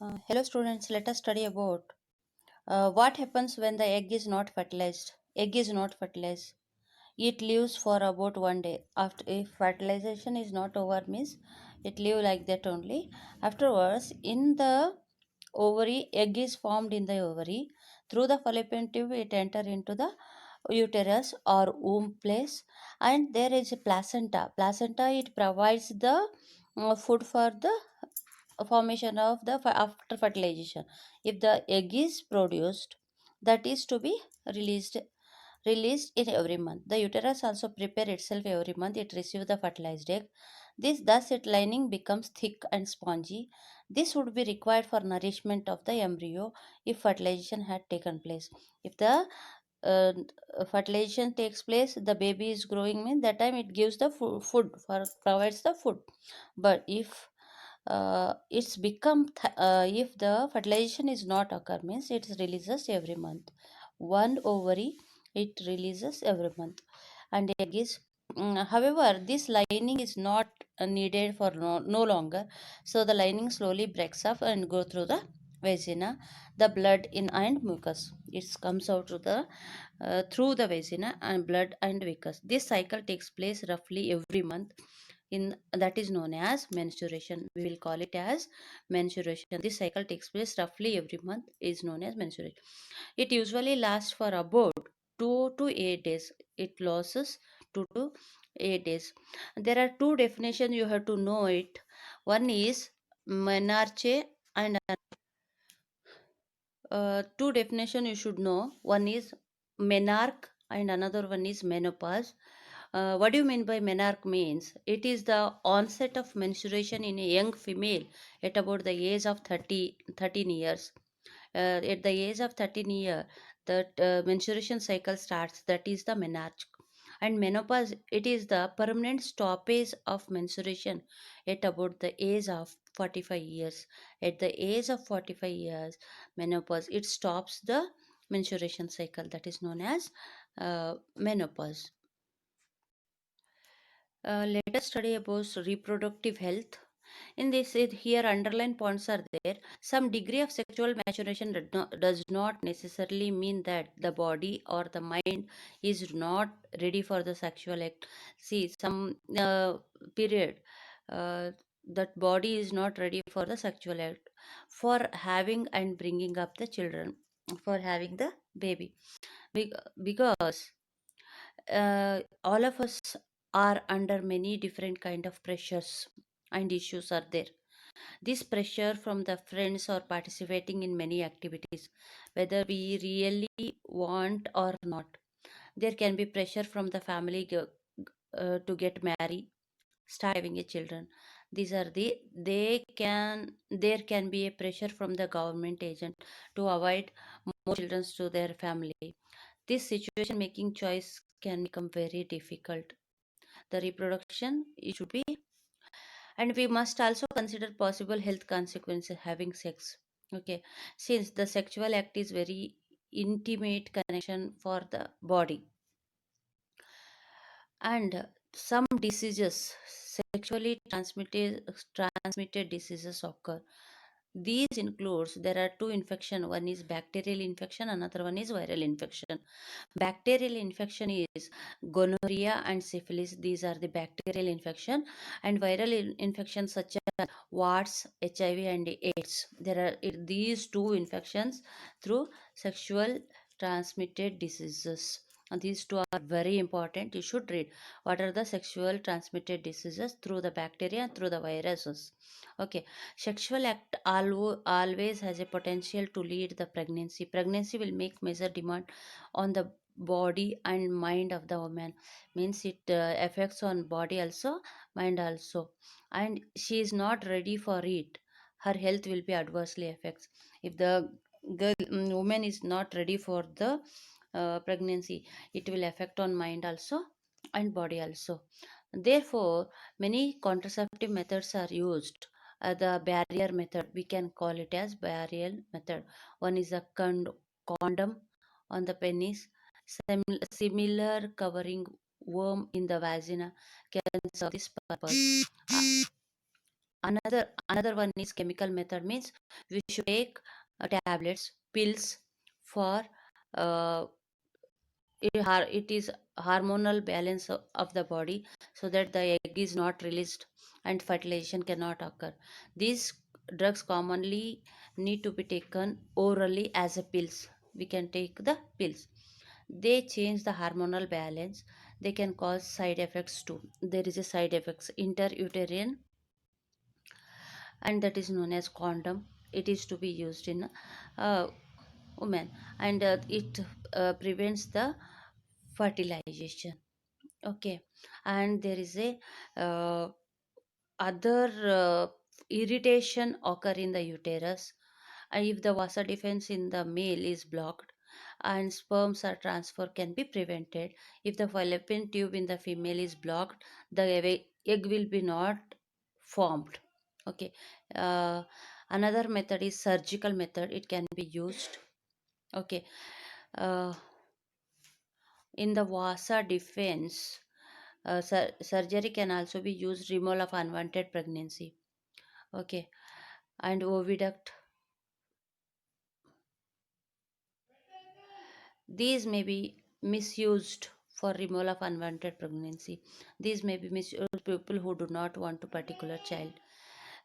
Hello students, let us study about what happens when the egg is not fertilized. Egg is not fertilized. It lives for about 1 day. After, if fertilization is not over, means it live like that only. Afterwards, in the ovary, egg is formed in the ovary. Through the fallopian tube, it enter into the uterus or womb place, and there is a placenta. Placenta, it provides the food for the formation of the after fertilization. If the egg is produced, that is to be released in every month. The uterus also prepare itself every month. It receives the fertilized egg. This thus its lining becomes thick and spongy. This would be required for nourishment of the embryo if fertilization had taken place. If the uh, fertilization takes place, the baby is growing, means that time it gives the food for provides the food. But if the fertilization is not occur, means it releases every month. One ovary, it releases every month, and egg is however, this lining is not needed for no longer, so the lining slowly breaks up and go through the vagina, the blood in and mucus. It comes out through the vagina and blood and mucus. This cycle takes place roughly every month. In that is known as menstruation. We will call it as menstruation. This cycle takes place roughly every month, is known as menstruation. It usually lasts for about 2 to 8 days. It losses 2 to 8 days. There are two definitions you have to know it. One is menarche, and two definition you should know. One is menarche and another one is menopause. What do you mean by menarche? Means it is the onset of menstruation in a young female at about the age of 13 years. At the age of 13 year, the menstruation cycle starts. That is the menarche. And menopause, it is the permanent stoppage of menstruation at about the age of 45 years. At the age of 45 years, menopause, it stops the menstruation cycle. That is known as menopause. Let us study about reproductive health. In this, here underlying points are there. Some degree of sexual maturation does not necessarily mean that the body or the mind is not ready for the sexual act. See, some period, that body is not ready for the sexual act, for having and bringing up the children, for having the baby. Because all of us are under many different kind of pressures and issues are there. This pressure from the friends or participating in many activities, whether we really want or not. There can be pressure from the family to get married, start having a children. These are there can be a pressure from the government agent to avoid more children to their family. This situation making choice can become very difficult. The reproduction, it should be, and we must also consider possible health consequences having sex. Okay, since the sexual act is very intimate connection for the body, and some diseases, sexually transmitted diseases occur. These includes, there are two infection. One is bacterial infection, another one is viral infection. Bacterial infection is gonorrhea and syphilis. These are the bacterial infection, and viral infections such as warts, HIV, and AIDS. There are these two infections through sexual transmitted diseases. And these two are very important. You should read what are the sexual transmitted diseases through the bacteria and through the viruses. Okay, sexual act always has a potential to lead the pregnancy. Pregnancy will make major demand on the body and mind of the woman. Means it affects on body also, mind also, and she is not ready for it. Her health will be adversely affects. If the woman is not ready for the pregnancy, it will affect on mind also and body also. Therefore, many contraceptive methods are used. The barrier method, we can call it as barrier method. One is a condom on the penis. Similar covering worm in the vagina can serve this purpose. Another one is chemical method, means we should take tablets, pills for uh, it is hormonal balance of the body, so that the egg is not released and fertilization cannot occur. These drugs commonly need to be taken orally as a pills. We can take the pills. They change the hormonal balance. They can cause side effects too. There is a side effects interuterine, and that is known as condom. It is to be used in uh, women, and it prevents the fertilization. Okay. And there is a uh, other irritation occur in the uterus. If the vasa defense in the male is blocked and sperms are transfer can be prevented. If the fallopian tube in the female is blocked, the egg will be not formed. Okay. uh, Another method is surgical method. It can be used. Okay. uh, in the vasa defense, surgery can also be used removal of unwanted pregnancy. Okay. And oviduct, these may be misused for removal of unwanted pregnancy. These may be misused people who do not want a particular child,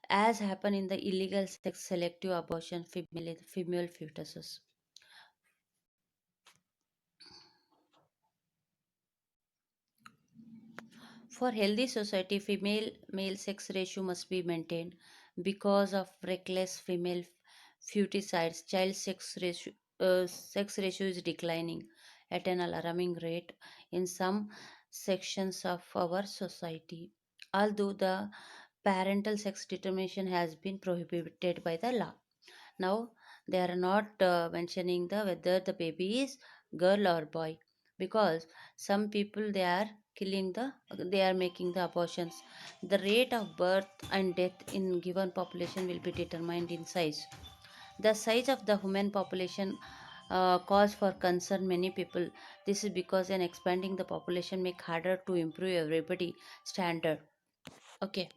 as happen in the illegal sex selective abortion female fetuses. For healthy society, female male sex ratio must be maintained. Because of reckless female futicides, child sex ratio is declining at an alarming rate in some sections of our society. Although the parental sex determination has been prohibited by the law. Now they are not mentioning the whether the baby is girl or boy, because some people they are making the abortions. The rate of birth and death in given population will be determined in size. The size of the human population cause for concern many people. This is because an expanding the population make harder to improve everybody standard. Okay.